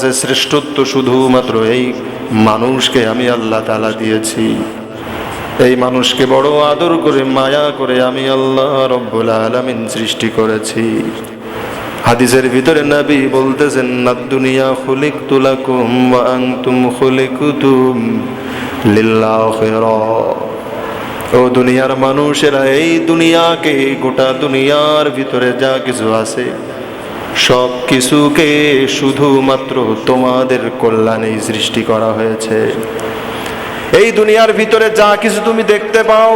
কাছে শ্রেষ্ঠত্ব শুধুমাত্র এই মানুষকে আমি আল্লাহ তাআলা দিয়েছি। এই মানুষকে বড় আদর করে মায়া করে আমি আল্লাহ রব্বুল আলামিন সৃষ্টি করেছি। হাদিসের ভিতরে নবী বলতেছেন, দুনিয়া খুলিকতু লাকুম ওয়া আনতুম খুলিকতুম লিল্লাহিরা। ও দুনিয়ার মানুষেরা, এই দুনিয়াকে, গোটা দুনিয়ার ভিতরে যা কিছু আছে সব কিছুকে শুধুমাত্র তোমাদের কল্যাণেই সৃষ্টি করা হয়েছে। এই দুনিয়ার ভিতরে যা কিছু তুমি দেখতে পাও,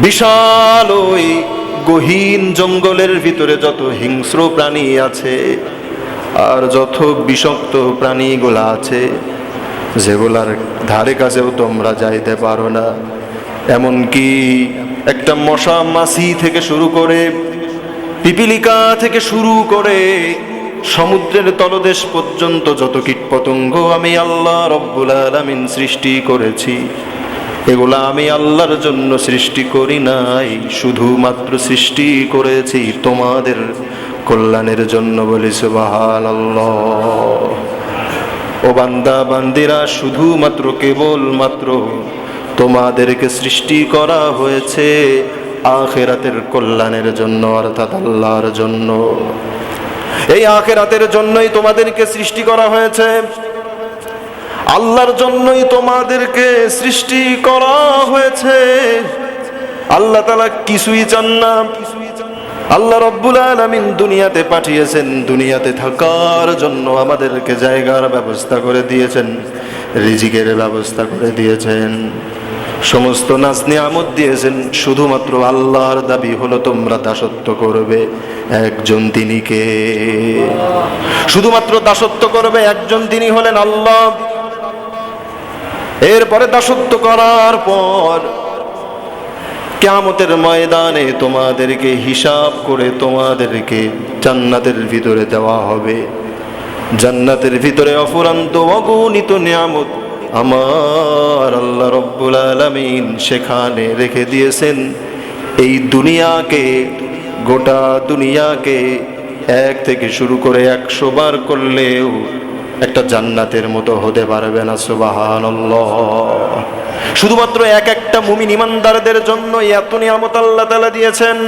বিশাল ওই গহীন জঙ্গলের ভিতরে যত হিংস্র প্রাণী আছে আর যত বিষাক্ত প্রাণীগুলা আছে, যেগুলার ধারে কাছেও তোমরা যাইতে পারো না, এমনকি একটা মশা মাছি থেকে শুরু করে, পিপিলিকা থেকে শুরু করে সমুদ্রের তলদেশ পর্যন্ত যত কীটপতঙ্গ আমি আল্লাহ রব্বুল আলামিন সৃষ্টি করেছি, এগুলা আমি আল্লাহর জন্য সৃষ্টি করি নাই, শুধুমাত্র সৃষ্টি করেছি তোমাদের কল্যাণের জন্য। বলি সুবহানাল্লাহ। ও বান্দা বান্দিরা, শুধুমাত্র কেবলমাত্র তোমাদেরকে সৃষ্টি করা হয়েছে আখিরাতের কল্যাণের জন্য, অর্থাৎ আল্লাহর জন্য। এই আখিরাতের জন্যই তোমাদেরকে সৃষ্টি করা হয়েছে, আল্লাহর জন্যই তোমাদেরকে সৃষ্টি করা হয়েছে। আল্লাহ তাআলা কিছুই চান না। আল্লাহ রব্বুল আলামিন দুনিয়াতে পাঠিয়েছেন, দুনিয়াতে থাকার জন্য আমাদেরকে জায়গার ব্যবস্থা করে দিয়েছেন, রিজিকের ব্যবস্থা করে দিয়েছেন, সমস্ত নাজ নিয়ামত দিয়েছেন। শুধুমাত্র আল্লাহর দাবি হলো তোমরা দাসত্ব করবে একজন, তিনি কে? শুধুমাত্র দাসত্ব করবে একজন, তিনি হলেন আল্লাহ। এরপরে দাসত্ব করার পর কিয়ামতের ময়দানে তোমাদেরকে হিসাব করে তোমাদেরকে জান্নাতের ভিতরে দেওয়া হবে। জান্নাতের ভিতরে অফুরন্ত অগণিত নিয়ামত আমার আল্লাহ রব্বুল আলামিন সেখানে রেখে দিয়েছেন। এই দুনিয়াকে, গোটা দুনিয়াকে এক থেকে শুরু করে 100 বার করলেও একটা জান্নাতের মতো হতে পারবে না। সুবহানাল্লাহ। শুধুমাত্র এক একটা মুমিন ইমানদারদের জন্য এত নিয়ামত আল্লাহ তাআলা দিয়েছেন।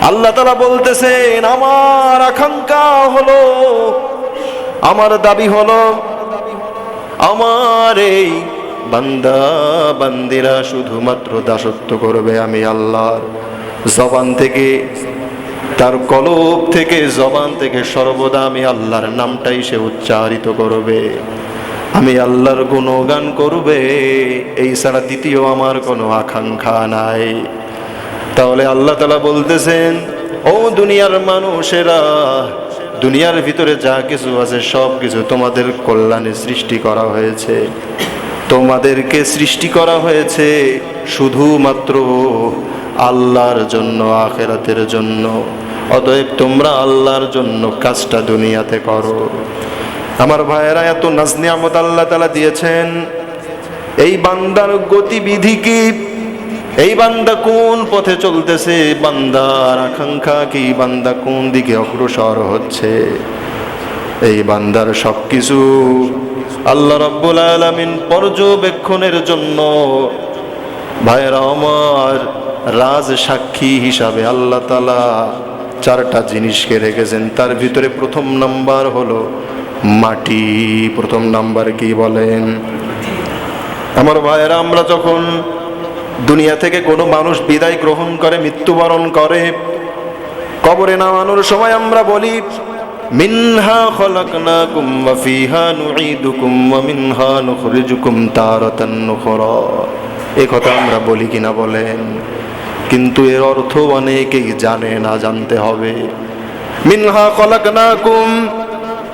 আল্লাহ তাআলা বলতেছেন, আমার আকাঙ্ক্ষা হলো, আমার দাবি হলো, আমার এই বান্দা বান্দিরা শুধুমাত্র দাসত্ব করবে আমি আল্লাহর। জবান থেকে, তার কলব থেকে, জবান থেকে সর্বদা আমি আল্লাহর নামটাই সে উচ্চারিত করবে, আমি আল্লাহর গুণগান করবে। এই ছাড়া দ্বিতীয় আমার কোনো আকাঙ্ক্ষা নাই। তাহলে আল্লাহ তাআলা বলতেছেন, ও দুনিয়ার মানুষেরা, দুনিয়ার ভিতরে যা কিছু আছে সব কিছু তোমাদের কল্যাণে সৃষ্টি করা হয়েছে। তোমাদেরকে সৃষ্টি করা হয়েছে শুধুমাত্র আল্লাহর জন্য, আখিরাতের জন্য। অতএব তোমরা আল্লাহর জন্য কাজটা দুনিয়াতে করো। আমার ভাইয়েরা, এত নাজ নিয়ামত আল্লাহ তাআলা দিয়েছেন। এই বান্দার গতিবিধি কি? এই বান্দা কোন পথে চলতেছে? বান্দার আকাঙ্ক্ষা কি? বান্দা কোন দিকে অগ্রসর হচ্ছে? এই বান্দার সবকিছু আল্লাহ রাব্বুল আলামিন পর্যবেক্ষণের জন্য ভাইয়েরা আমার রাজ সাক্ষী হিসাবে আল্লাহ তাআলা 4টা জিনিসকে রেখেছেন। তার ভিতরে প্রথম নাম্বার হলো মাটি। প্রথম নাম্বার কি বলেন? আমার ভাইয়েরা, আমরা যখন দুনিয়া থেকে কোনো মানুষ বিদায় গ্রহণ করে, মৃত্যুবরণ করে, কবরে নামানোর সময় আমরা বলি, মিনহা খলাকনাকুম ওয়া ফিহা নুঈদুকুম ওয়া মিনহা নুখরিজুকুম তারাতান নুখরা। এই কথা আমরা বলি কিনা বলেন? কিন্তু এর অর্থ অনেকেই জানে না, জানতে হবে। মিনহা খলাকনাকুম,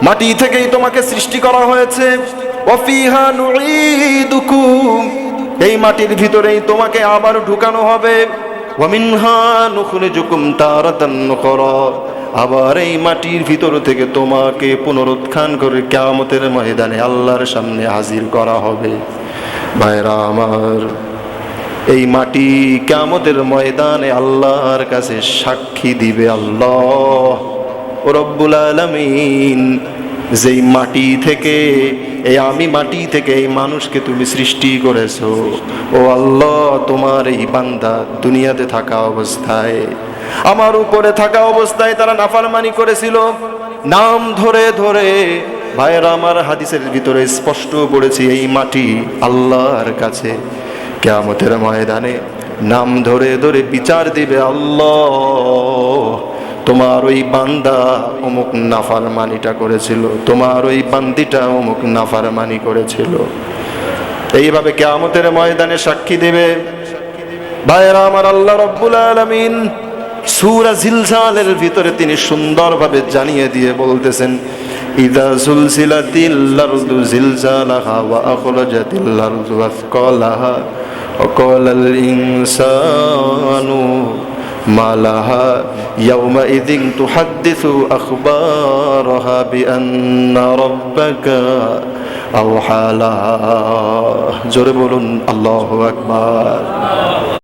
মাটি থেকেই তোমাকে সৃষ্টি করা হয়েছে। ওয়া ফিহা নুঈদুকুম, এই মাটির ভিতরেই তোমাকে আবার ঢুকানো হবে। ওয়া মিনহা নুখরিজুকুম তারাতান নুখরা, আবার এই মাটির ভিতর থেকে তোমাকে পুনরুত্থান করে কিয়ামতের ময়দানে আল্লাহর সামনে হাজির করা হবে। ভাইরা আমার, এই মাটি কিয়ামতের ময়দানে আল্লাহর কাছে সাক্ষী দিবে। আল্লাহ রব্বুল আলামিন যেই মাটি থেকে, আমি মাটি থেকে এই মানুষকে তুমি সৃষ্টি করেছো। ও আল্লাহ, তোমার এই বান্দা দুনিয়াতে থাকা অবস্থায়, আমার উপরে থাকা অবস্থায় তারা নাফরমানি করেছিল, নাম ধরে ধরে। ভাইরা আমার, হাদিসের ভিতরে স্পষ্ট পড়েছে এই মাটি আল্লাহর কাছে কিয়ামতের ময়দানে নাম ধরে ধরে বিচার দিবে, আল্লাহ তোমার ওই বান্দা অমুক নাফরমানিটা করেছিল, তোমার ওই বান্দিটা অমুক নাফরমানি করেছিল। এইভাবে কিয়ামতের ময়দানে সাক্ষী দেবে। ভাইরা আমার, আল্লাহ রাব্বুল আলামিন সূরা জিলজালের ভিতরে তিনি সুন্দরভাবে জানিয়ে দিয়ে বলতেছেন, ইযা যুলজিলাতিল আরদু জিলজালাহা ওয়া আখরাজাতিল আরদু আসকালাহা ওয়া ক্বালাল ইনসানু মা লাহা ইয়াওমাইযিন তুহাদ্দিসু আখবারাহা বিআন্না রাব্বাকা আওহা লাহা। জোরে বলুন আল্লাহু আকবার।